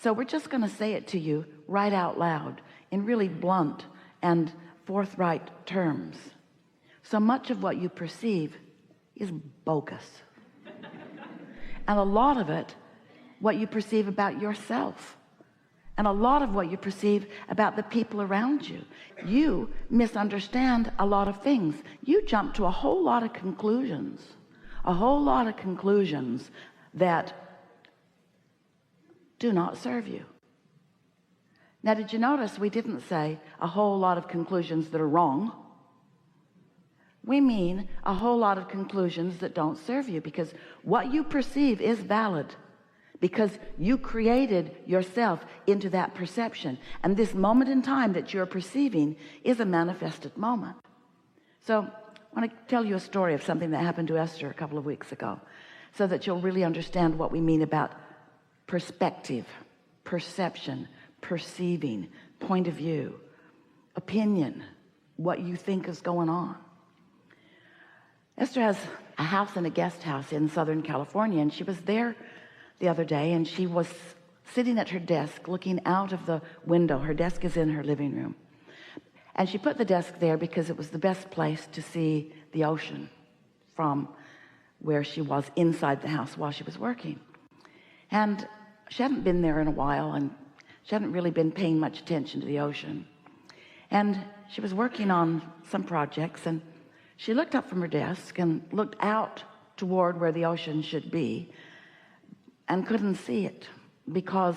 So we're just going to say it to you right out loud in really blunt and forthright terms. So much of what you perceive is bogus. And a lot of it, what you perceive about yourself. And a lot of what you perceive about the people around you. You misunderstand a lot of things. You jump to a whole lot of conclusions. A whole lot of conclusions that do not serve you. Now, did you notice we didn't say a whole lot of conclusions that are wrong? We mean a whole lot of conclusions that don't serve you, because what you perceive is valid, because you created yourself into that perception, and this moment in time that you're perceiving is a manifested moment. So I want to tell you a story of something that happened to Esther a couple of weeks ago, so that you'll really understand what we mean about perspective, perception, perceiving, point of view, opinion, what you think is going on. Esther has a house and a guest house in Southern California, and she was there the other day, and she was sitting at her desk looking out of the window. Her desk is in her living room, and she put the desk there because it was the best place to see the ocean from where she was inside the house while she was working. And she hadn't been there in a while, and she hadn't really been paying much attention to the ocean. And she was working on some projects, and she looked up from her desk and looked out toward where the ocean should be, and couldn't see it, because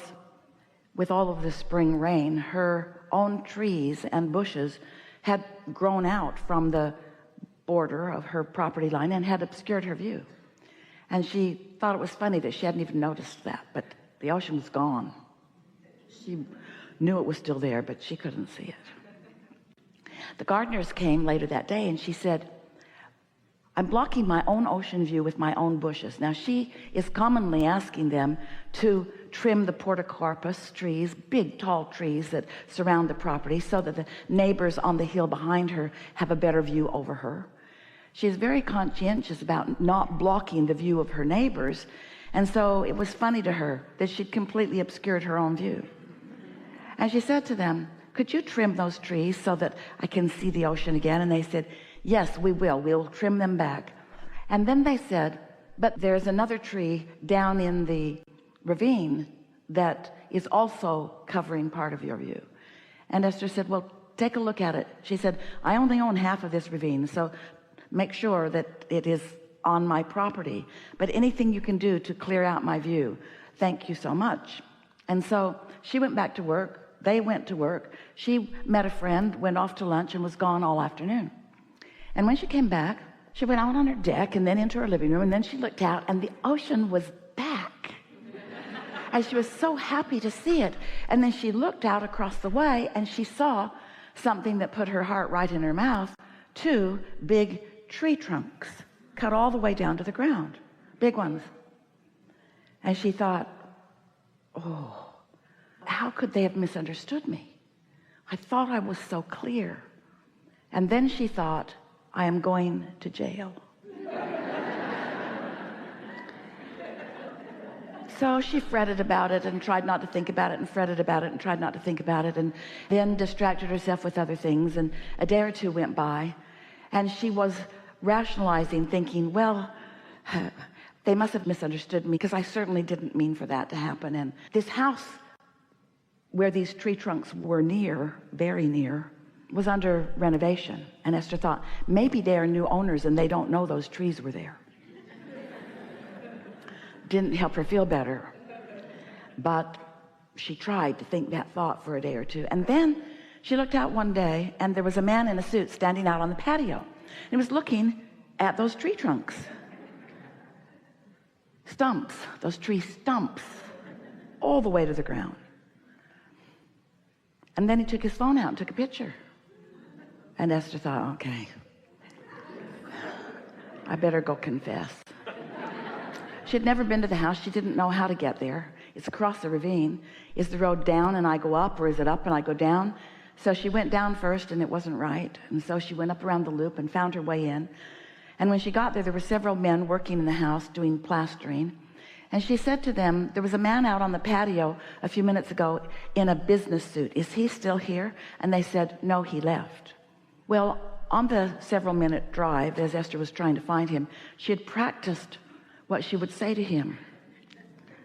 with all of the spring rain, her own trees and bushes had grown out from the border of her property line and had obscured her view. And she thought it was funny that she hadn't even noticed that, but the ocean was gone. She knew it was still there, but she couldn't see it. The gardeners came later that day, and she said, I'm blocking my own ocean view with my own bushes. Now, she is commonly asking them to trim the portocarpus trees, big tall trees that surround the property, so that the neighbors on the hill behind her have a better view over her. She's very conscientious about not blocking the view of her neighbors, and so it was funny to her that she'd completely obscured her own view. And she said to them, could you trim those trees so that I can see the ocean again? And they said, yes, we will. We'll trim them back. And then they said, but there's another tree down in the ravine that is also covering part of your view. And Esther said, well, take a look at it. She said, I only own half of this ravine, so make sure that it is on my property. But anything you can do to clear out my view, thank you so much. And so she went back to work. They went to work. She met a friend, went off to lunch, and was gone all afternoon. And when she came back, she went out on her deck and then into her living room, and then she looked out, and the ocean was back. And she was so happy to see it. And then she looked out across the way, and she saw something that put her heart right in her mouth. 2 big tree trunks cut all the way down to the ground, big ones. And she thought, oh, how could they have misunderstood me? I thought I was so clear. And then she thought, I am going to jail. So she fretted about it and tried not to think about it, and fretted about it and tried not to think about it, and then distracted herself with other things. And a day or two went by, and she was rationalizing, thinking, well, they must have misunderstood me, because I certainly didn't mean for that to happen. And this house where these tree trunks were near, very near, was under renovation. And Esther thought, maybe they are new owners and they don't know those trees were there. Didn't help her feel better, but she tried to think that thought for a day or two. And then she looked out one day, and there was a man in a suit standing out on the patio, and he was looking at those tree trunks, stumps, those tree stumps, all the way to the ground. And then he took his phone out and took a picture. And Esther thought, okay, I better go confess. She had never been to the house. She didn't know how to get there. It's across the ravine. Is the road down and I go up, or is it up and I go down? So she went down first, and it wasn't right. And so she went up around the loop and found her way in. And when she got there, there were several men working in the house doing plastering. And she said to them, there was a man out on the patio a few minutes ago in a business suit. Is he still here? And they said, no, he left. Well, on the several minute drive, as Esther was trying to find him, she had practiced what she would say to him.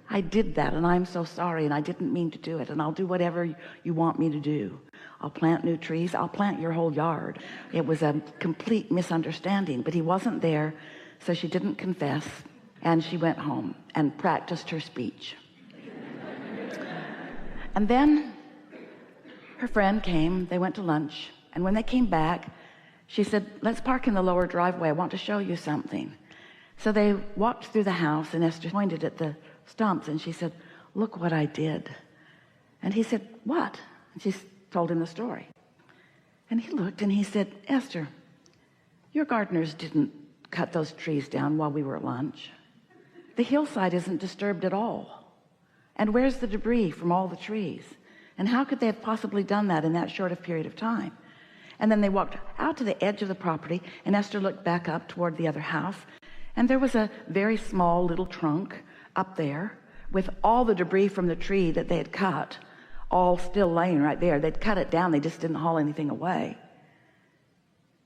I did that, and I'm so sorry, and I didn't mean to do it, and I'll do whatever you want me to do. I'll plant new trees. I'll plant your whole yard. It was a complete misunderstanding, but he wasn't there, so she didn't confess, and she went home and practiced her speech. And then her friend came. They went to lunch, and when they came back, she said, let's park in the lower driveway. I want to show you something. So they walked through the house, and Esther pointed at the stumps, and she said, look what I did. And he said, what? And she told him the story. And he looked, and he said, Esther, your gardeners didn't cut those trees down while we were at lunch. The hillside isn't disturbed at all. And where's the debris from all the trees? And how could they have possibly done that in that short a period of time? And then they walked out to the edge of the property, and Esther looked back up toward the other house, and there was a very small little trunk up there with all the debris from the tree that they had cut all still laying right there. They'd cut it down. They just didn't haul anything away.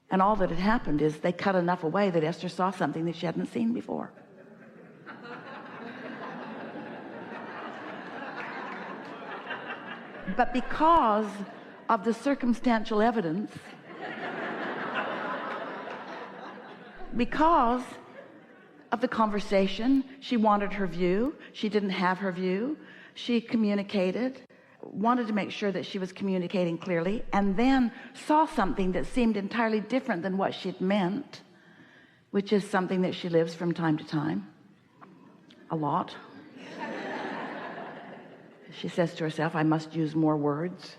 And all that had happened is they cut enough away that Esther saw something that she hadn't seen before. But because of the circumstantial evidence, because of the conversation, she wanted her view. She didn't have her view. She communicated, wanted to make sure that she was communicating clearly, and then saw something that seemed entirely different than what she'd meant, which is something that she lives from time to time, a lot. She says to herself, I must use more words,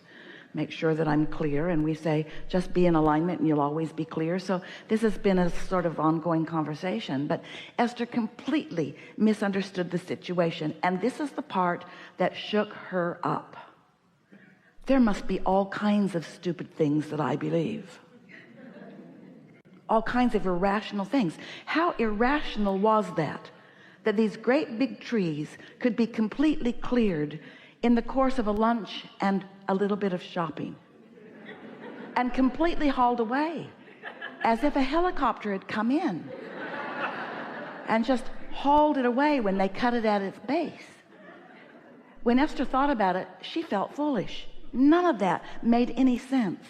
make sure that I'm clear. And we say, just be in alignment and you'll always be clear. So this has been a sort of ongoing conversation. But Esther completely misunderstood the situation. And this is the part that shook her up. There must be all kinds of stupid things that I believe. All kinds of irrational things. How irrational was that? That these great big trees could be completely cleared in the course of a lunch and a little bit of shopping, and completely hauled away as if a helicopter had come in and just hauled it away when they cut it at its base. When Esther thought about it, she felt foolish. None of that made any sense.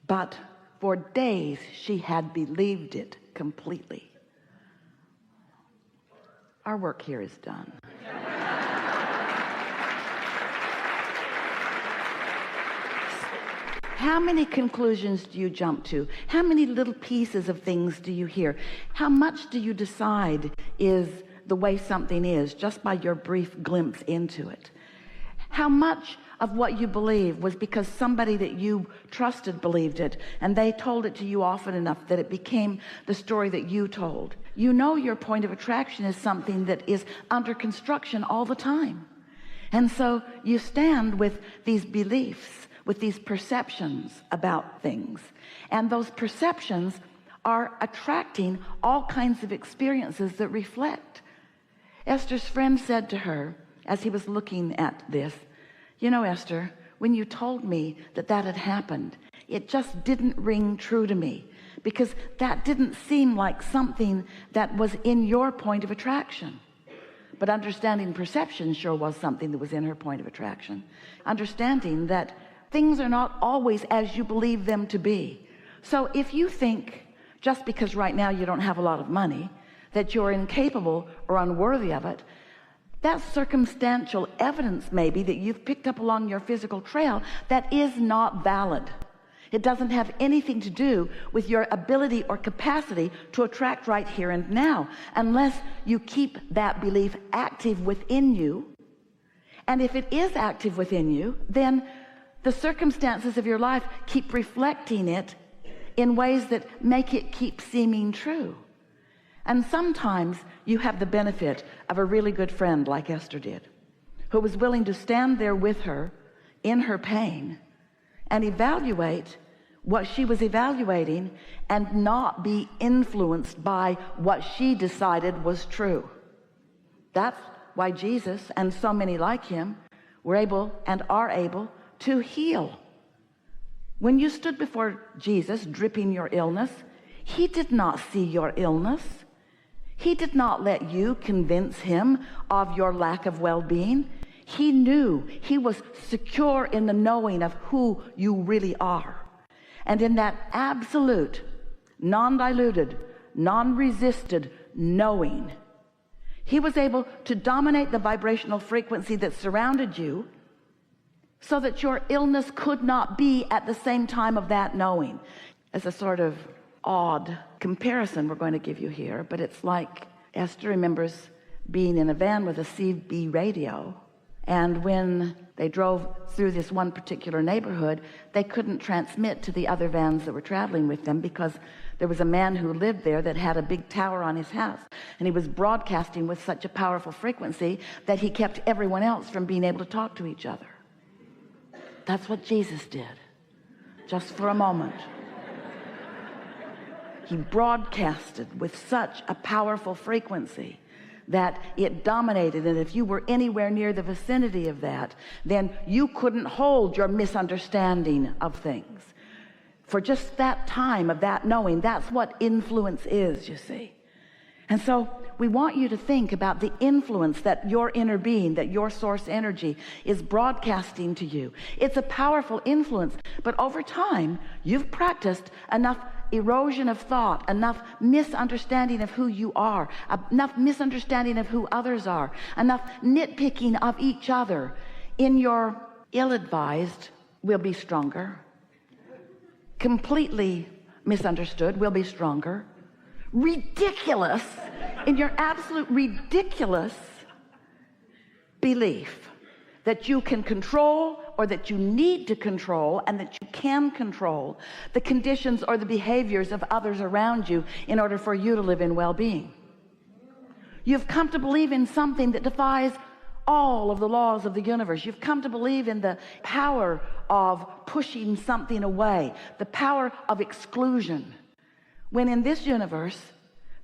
But for days she had believed it completely. Our work here is done. How many conclusions do you jump to? How many little pieces of things do you hear? How much do you decide is the way something is just by your brief glimpse into it? How much of what you believe was because somebody that you trusted believed it, and they told it to you often enough that it became the story that you told? You know your point of attraction is something that is under construction all the time. And so you stand with these beliefs, with these perceptions about things. And those perceptions are attracting all kinds of experiences that reflect. Esther's friend said to her, as he was looking at this, you know, Esther, when you told me that that had happened, it just didn't ring true to me, because that didn't seem like something that was in your point of attraction. But understanding perception sure was something that was in her point of attraction. Understanding that things are not always as you believe them to be. So if you think, just because right now you don't have a lot of money, that you're incapable or unworthy of it, that's circumstantial evidence maybe that you've picked up along your physical trail that is not valid. It doesn't have anything to do with your ability or capacity to attract right here and now, unless you keep that belief active within you. And if it is active within you, then the circumstances of your life keep reflecting it in ways that make it keep seeming true. And sometimes you have the benefit of a really good friend like Esther did, who was willing to stand there with her in her pain and evaluate what she was evaluating and not be influenced by what she decided was true. That's why Jesus and so many like him were able and are able to heal. When you stood before Jesus dripping your illness, he did not see your illness. He did not let you convince him of your lack of well-being. He knew, he was secure in the knowing of who you really are. And in that absolute, non-diluted, non-resisted knowing, he was able to dominate the vibrational frequency that surrounded you so that your illness could not be at the same time of that knowing. As a sort of odd comparison we're going to give you here, but it's like Esther remembers being in a van with a CB radio, and when they drove through this one particular neighborhood, they couldn't transmit to the other vans that were traveling with them because there was a man who lived there that had a big tower on his house, and he was broadcasting with such a powerful frequency that he kept everyone else from being able to talk to each other. That's what Jesus did, just for a moment. He broadcasted with such a powerful frequency that it dominated, and if you were anywhere near the vicinity of that, then you couldn't hold your misunderstanding of things. For just that time of that knowing, that's what influence is, you see. And so we want you to think about the influence that your inner being, that your source energy is broadcasting to you. It's a powerful influence, but over time, you've practiced enough erosion of thought, enough misunderstanding of who you are, enough misunderstanding of who others are, enough nitpicking of each other. In your ill-advised, we'll be stronger. Completely misunderstood, we'll be stronger. Ridiculous, in your absolute ridiculous belief that you can control, or that you need to control, and that you can control the conditions or the behaviors of others around you in order for you to live in well-being. You've come to believe in something that defies all of the laws of the universe. You've come to believe in the power of pushing something away, the power of exclusion, when in this universe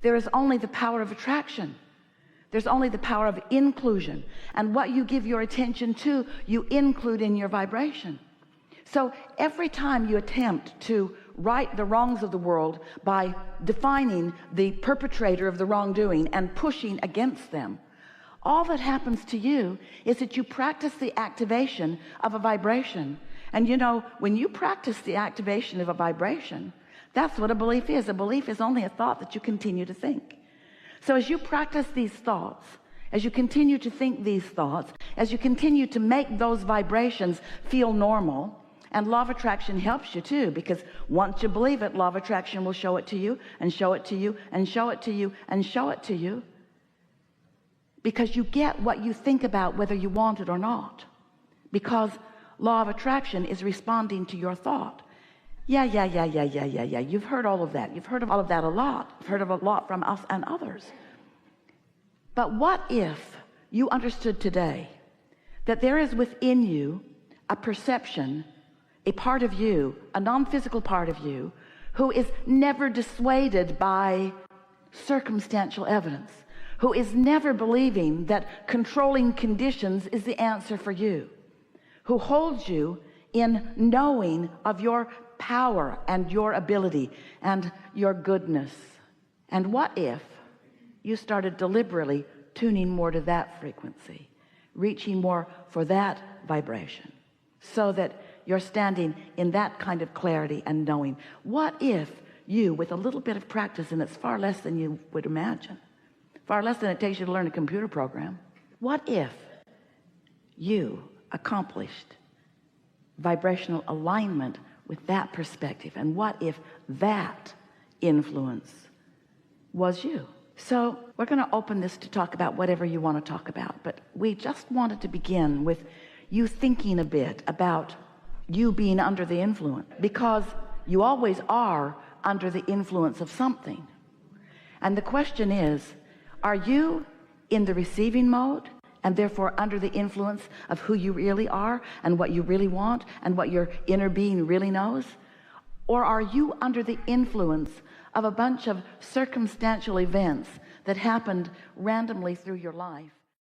there is only the power of attraction. There's only the power of inclusion, and what you give your attention to, you include in your vibration. So every time you attempt to right the wrongs of the world by defining the perpetrator of the wrongdoing and pushing against them, all that happens to you is that you practice the activation of a vibration. And you know, when you practice the activation of a vibration, that's what a belief is. A belief is only a thought that you continue to think. So as you practice these thoughts, as you continue to think these thoughts, as you continue to make those vibrations feel normal, and law of attraction helps you too, because once you believe it, law of attraction will show it to you, and show it to you, and show it to you, and show it to you, because you get what you think about whether you want it or not, because law of attraction is responding to your thought. Yeah. You've heard all of that. You've heard of all of that a lot. You've heard of a lot from us and others. But what if you understood today that there is within you a perception, a part of you, a non-physical part of you, who is never dissuaded by circumstantial evidence, who is never believing that controlling conditions is the answer for you, who holds you in knowing of your power and your ability and your goodness. And what if you started deliberately tuning more to that frequency, reaching more for that vibration, so that you're standing in that kind of clarity and knowing? What if you, with a little bit of practice, and it's far less than you would imagine, far less than it takes you to learn a computer program, what if you accomplished vibrational alignment with that perspective? And what if that influence was you? So we're going to open this to talk about whatever you want to talk about, but we just wanted to begin with you thinking a bit about you being under the influence, because you always are under the influence of something. And the question is, are you in the receiving mode, and therefore under the influence of who you really are and what you really want and what your inner being really knows? Or are you under the influence of a bunch of circumstantial events that happened randomly through your life?